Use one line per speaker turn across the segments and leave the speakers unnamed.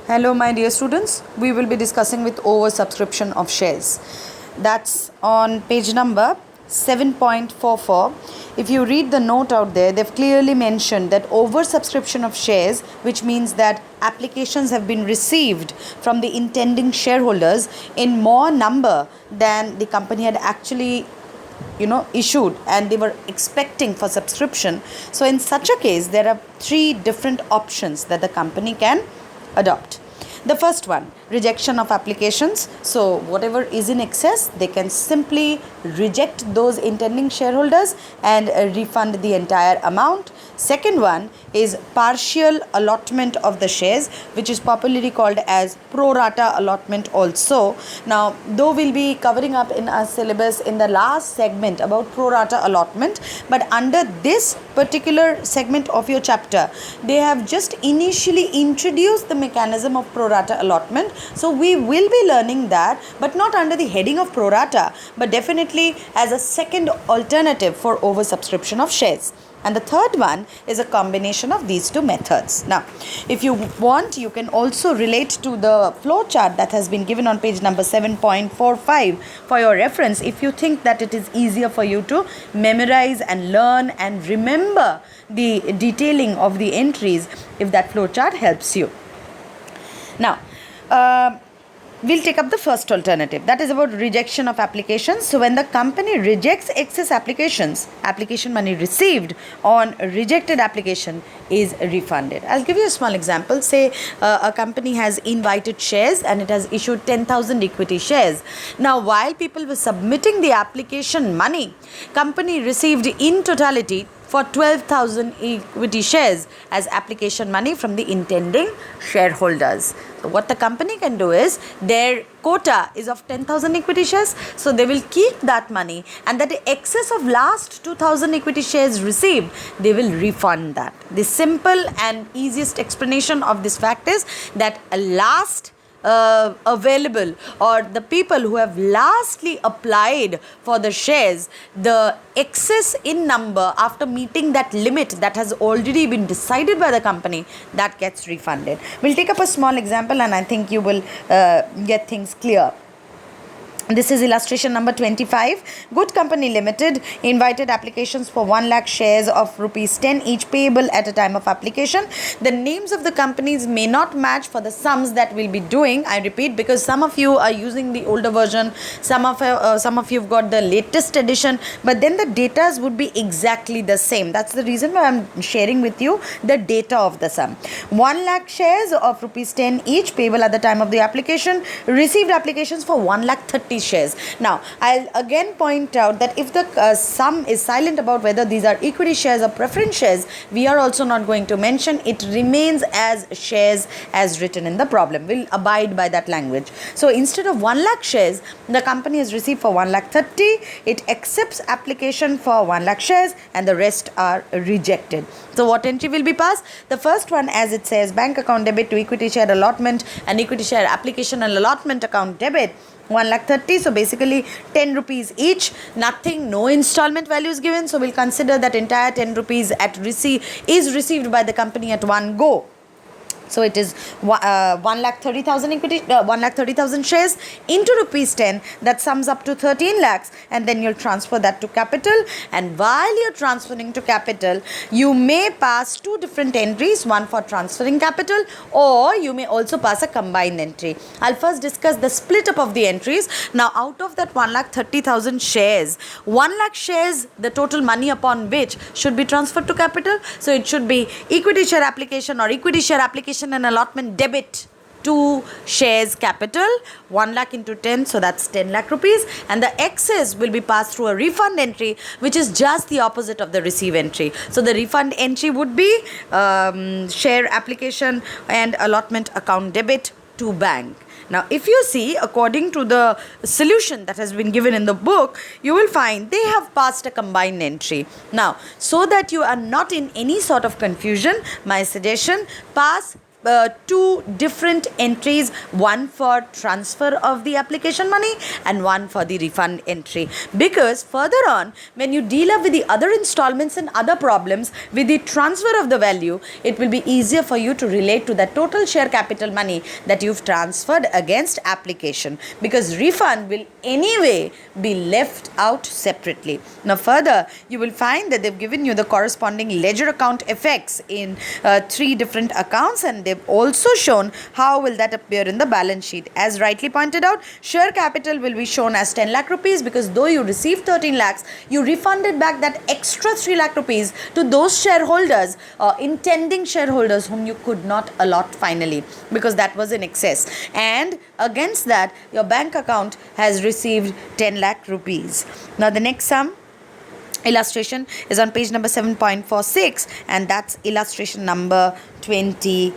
Hello, my dear students. We will be discussing with oversubscription of shares. That's on page number 7.44. If you read the note out there, they've clearly mentioned that oversubscription of shares, which means that applications have been received from the intending shareholders in more number than the company had actually issued and they were expecting for subscription. So in such a case, there are three different options that the company can adopt. The first one, rejection of applications. So whatever is in excess, they can simply reject those intending shareholders and refund the entire amount. Second one is partial allotment of the shares, which is popularly called as pro rata allotment also. Now, though we'll be covering up in our syllabus in the last segment about pro rata allotment, but under this particular segment of your chapter, they have just initially introduced the mechanism of pro rata allotment. So we will be learning that, but not under the heading of pro rata, but definitely as a second alternative for oversubscription of shares. And the third one is a combination of these two methods. Now, if you want, you can also relate to the flow chart that has been given on page number 7.45 for your reference if you think that it is easier for you to memorize and learn and remember the detailing of the entries if that flow chart helps you. Now, we'll take up the first alternative, that is about rejection of applications. So when the company rejects excess applications, application money received on rejected application is refunded. I'll give you a small example. Say a company has invited shares and it has issued 10,000 equity shares. Now while people were submitting the application money, company received in totality for 12,000 equity shares as application money from the intending shareholders. So what the company can do is, their quota is of 10,000 equity shares, so they will keep that money, and that the excess of last 2,000 equity shares received, they will refund that. The simple and easiest explanation of this fact is that a last available, or the people who have lastly applied for the shares, the excess in number after meeting that limit that has already been decided by the company, that gets refunded. We'll take up a small example and I think you will get things clear. This is illustration number 25. Good Company Limited invited applications for 1 lakh shares of rupees 10 each payable at a time of application. The names of the companies may not match for the sums that we'll be doing. I repeat, because some of you are using the older version, some of you have got the latest edition, but then the data would be exactly the same. That's the reason why I'm sharing with you the data of the sum. 1 lakh shares of rupees 10 each payable at the time of the application. Received applications for 1 lakh 30 shares. Now, I'll again point out that if the sum is silent about whether these are equity shares or preference shares, we are also not going to mention. It remains as shares as written in the problem. We'll abide by that language. So instead of 1 lakh shares, the company has received for 1 lakh 30. It accepts application for 1 lakh shares and the rest are rejected. So what entry will be passed? The first one, as it says, bank account debit to equity share allotment and equity share application and allotment account debit. 1 lakh 30, so basically 10 rupees each, nothing, no installment value is given, so we'll consider that entire 10 rupees is received by the company at one go. So it is 1 lakh 30,000 equity, 1 lakh 30,000 shares into rupees 10. That sums up to 13 lakhs, and then you'll transfer that to capital. And while you're transferring to capital, you may pass two different entries, one for transferring capital, or you may also pass a combined entry. I'll first discuss the split up of the entries. Now, out of that 1 lakh 30,000 shares, 1 lakh shares, the total money upon which should be transferred to capital. So it should be equity share application or equity share application and allotment debit to shares capital, 1 lakh into 10, so that's 10 lakh rupees, and the excess will be passed through a refund entry, which is just the opposite of the receive entry. So the refund entry would be share application and allotment account debit to bank. Now, if you see, according to the solution that has been given in the book, you will find they have passed a combined entry. Now, so that you are not in any sort of confusion, my suggestion, pass two different entries, one for transfer of the application money and one for the refund entry, because further on when you deal up with the other installments and other problems with the transfer of the value, it will be easier for you to relate to the total share capital money that you've transferred against application, because refund will anyway be left out separately. Now further, you will find that they've given you the corresponding ledger account effects in three different accounts, and they've also shown how will that appear in the balance sheet. As rightly pointed out, share capital will be shown as 10 lakh rupees, because though you received 13 lakhs, you refunded back that extra 3 lakh rupees to those shareholders, intending shareholders whom you could not allot finally, because that was in excess, and against that your bank account has received 10 lakh rupees. Now the next illustration is on page number 7.46, and that's illustration number 20.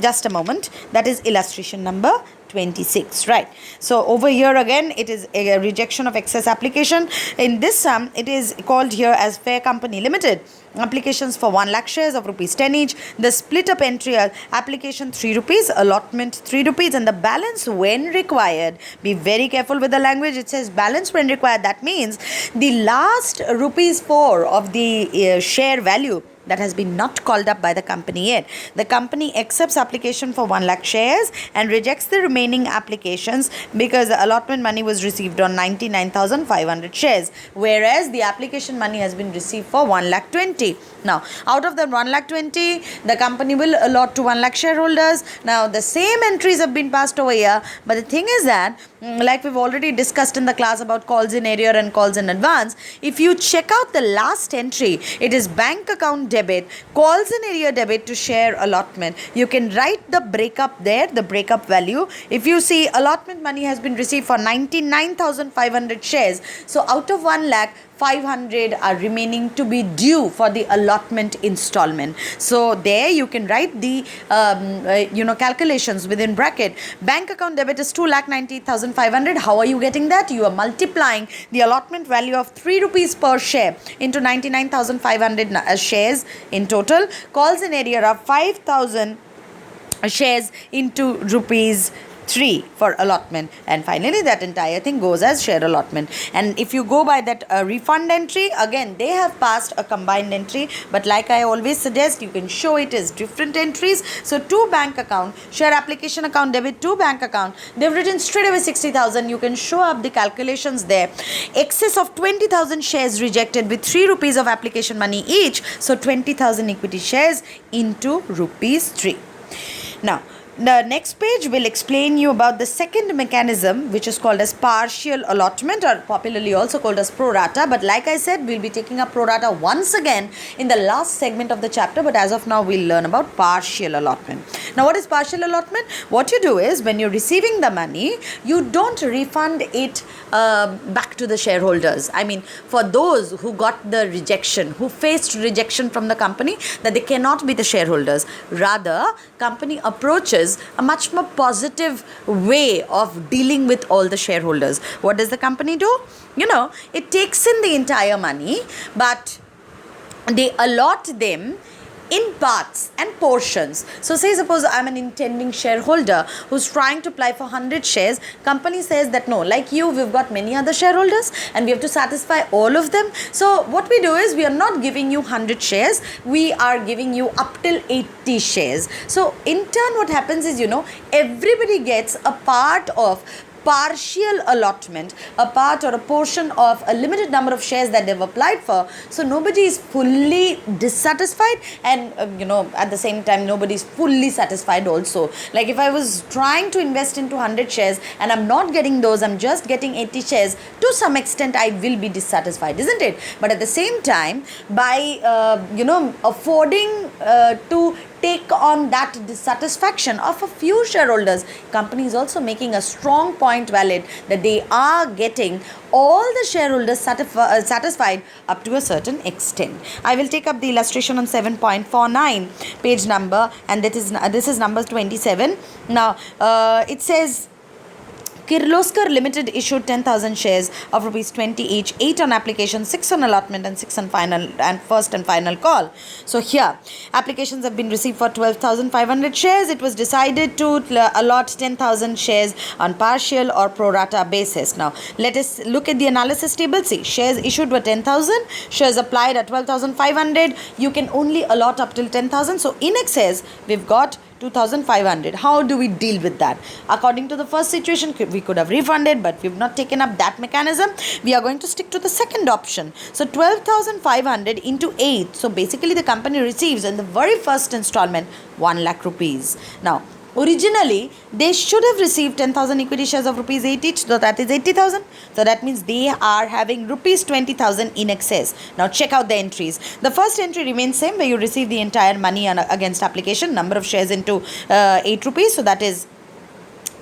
Just a moment, that is illustration number 26, right? So over here again it is a rejection of excess application. In this sum, it is called here as Fair Company Limited, applications for 1 lakh shares of rupees 10 each. The split up entry application 3 rupees, allotment 3 rupees, and the balance when required. Be very careful with the language. It says balance when required. That means the last rupees 4 of the share value that has been not called up by the company yet. The company accepts application for 1 lakh shares and rejects the remaining applications because the allotment money was received on 99,500 shares, whereas the application money has been received for 1 lakh 20. Now, out of the 1 lakh 20, the company will allot to 1 lakh shareholders. Now, the same entries have been passed over here, but the thing is that, like we've already discussed in the class about calls in arrear and calls in advance, if you check out the last entry, it is bank account debit, calls in arrear debit to share allotment. You can write the breakup there, the breakup value. If you see, allotment money has been received for 99,500 shares. So out of 1 lakh, 500 are remaining to be due for the allotment installment. So there you can write the calculations within bracket. Bank account debit is 2,90,500. How are you getting that? You are multiplying the allotment value of 3 rupees per share into 99,500 shares in total. Calls in arrear are 5,000 shares into rupees 3 for allotment, and finally that entire thing goes as share allotment. And if you go by that refund entry, again they have passed a combined entry, but like I always suggest, you can show it as different entries. So to bank account, share application account debit to bank account, they've written straight away 60,000. You can show up the calculations there. Excess of 20,000 shares rejected with 3 rupees of application money each, so 20,000 equity shares into rupees 3. Now the next page will explain you about the second mechanism, which is called as partial allotment, or popularly also called as pro rata. But like I said, we'll be taking up pro rata once again in the last segment of the chapter, but as of now we'll learn about partial allotment. Now what is partial allotment? What you do is, when you're receiving the money, you don't refund it back to the shareholders. I mean, for those who got the rejection, who faced rejection from the company, that they cannot be the shareholders. Rather, company approaches a much more positive way of dealing with all the shareholders. What does the company do? It takes in the entire money, but they allot them in parts and portions. So say suppose I'm an intending shareholder who's trying to apply for 100 shares. Company says that no, like you, we've got many other shareholders and we have to satisfy all of them. So what we do is, we are not giving you 100 shares, we are giving you up till 80 shares. So in turn what happens is, everybody gets a part of partial allotment, a part or a portion of a limited number of shares that they've applied for. So nobody is fully dissatisfied, and at the same time nobody is fully satisfied also. Like if I was trying to invest into 100 shares and I'm not getting those, I'm just getting 80 shares, to some extent I will be dissatisfied, isn't it? But at the same time, by affording to take on that dissatisfaction of a few shareholders, company is also making a strong point valid that they are getting all the shareholders satisfied up to a certain extent. I will take up the illustration on 7.49 page number, and this is number 27. Now it says, Kirloskar Limited issued 10,000 shares of rupees 20 each, 8 on application, 6 on allotment and 6 on final and first and final call. So here, applications have been received for 12,500 shares. It was decided to allot 10,000 shares on partial or pro rata basis. Now, let us look at the analysis table. See, shares issued were 10,000, shares applied at 12,500. You can only allot up till 10,000. So, in excess, we've got 2,500. How do we deal with that? According to the first situation, we could have refunded, but we've not taken up that mechanism. We are going to stick to the second option. So 12,500 into 8. So basically the company receives in the very first installment 1 lakh rupees. Now, originally, they should have received 10,000 equity shares of rupees 8 each, so that is 80,000. So that means they are having rupees 20,000 in excess. Now check out the entries. The first entry remains same, where you receive the entire money against application, number of shares into 8 rupees. So that is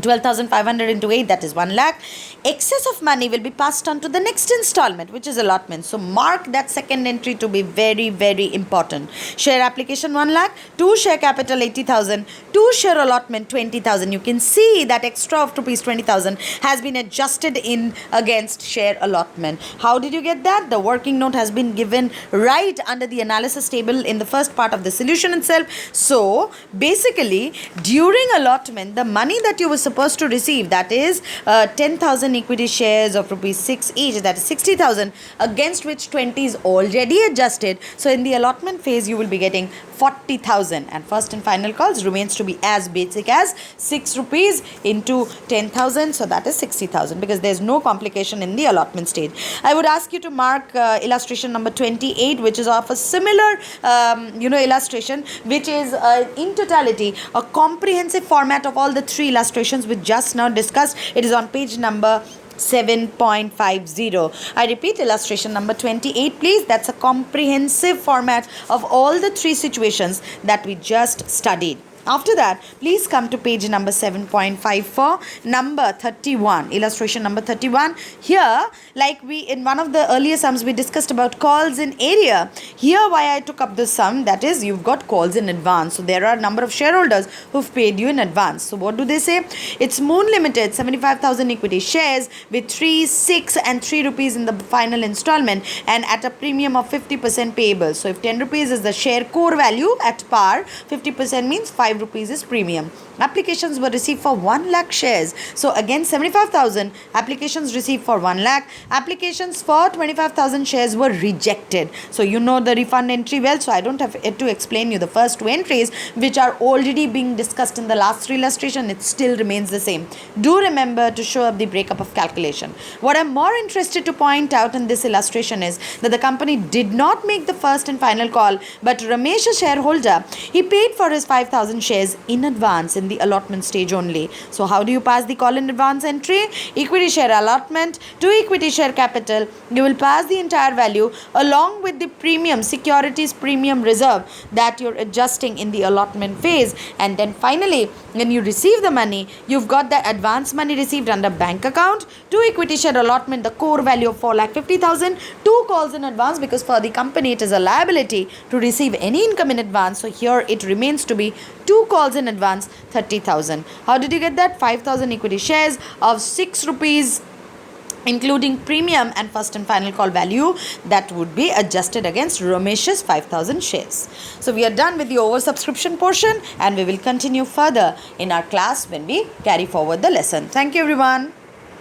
12,500 into 8, that is 1 lakh. Excess of money will be passed on to the next installment, which is allotment. So mark that second entry to be very, very important. Share application 1 lakh, 2 share capital 80,000, 2 share allotment 20,000. You can see that extra of rupees 20,000 has been adjusted in against share allotment. How did you get that? The working note has been given right under the analysis table in the first part of the solution itself. So basically, during allotment, the money that you were supposed to receive, that is 10,000 equity shares of rupees 6 each, that is 60,000, against which 20 is already adjusted. So in the allotment phase, you will be getting 40,000, and first and final calls remains to be as basic as 6 rupees into 10,000. So that is 60,000, because there is no complication in the allotment stage. I would ask you to mark illustration number 28, which is of a similar illustration, which is in totality a comprehensive format of all the 3 illustrations we just now discussed. It is on page number 7.50. I repeat, illustration number 28, please. That's a comprehensive format of all the 3 situations that we just studied. After that, please come to page number 7.54, number 31, illustration number 31. Here, like we in one of the earlier sums, we discussed about calls in area. Here, why I took up this sum, that is, you've got calls in advance. So there are a number of shareholders who've paid you in advance. So what do they say? It's Moon Limited, 75,000 equity shares with 3, 6 and 3 rupees in the final installment, and at a premium of 50% payable. So if 10 rupees is the share core value at par, 50% means 5 rupees is premium. Applications were received for 1 lakh shares. So again, 75,000 applications received for 1 lakh. Applications for 25,000 shares were rejected. So you know the refund entry well, so I don't have to explain you the first 2 entries, which are already being discussed in the last 3 illustration. It still remains the same. Do remember to show up the breakup of calculation. What I'm more interested to point out in this illustration is that the company did not make the first and final call, but Ramesh, a shareholder, he paid for his 5,000 shares in advance in the allotment stage only. So how do you pass the call in advance entry? Equity share allotment to equity share capital. You will pass the entire value along with the premium, securities premium reserve that you're adjusting in the allotment phase. And then finally, when you receive the money, you've got the advance money received under bank account, to equity share allotment, the core value of 4,50,000, 2 calls in advance, because for the company it is a liability to receive any income in advance. So here it remains to be 2 calls in advance, 30,000. How did you get that? 5,000 equity shares of 6 rupees, including premium and first and final call value, that would be adjusted against Ramesh's 5,000 shares. So we are done with the oversubscription portion, and we will continue further in our class when we carry forward the lesson. Thank you, everyone.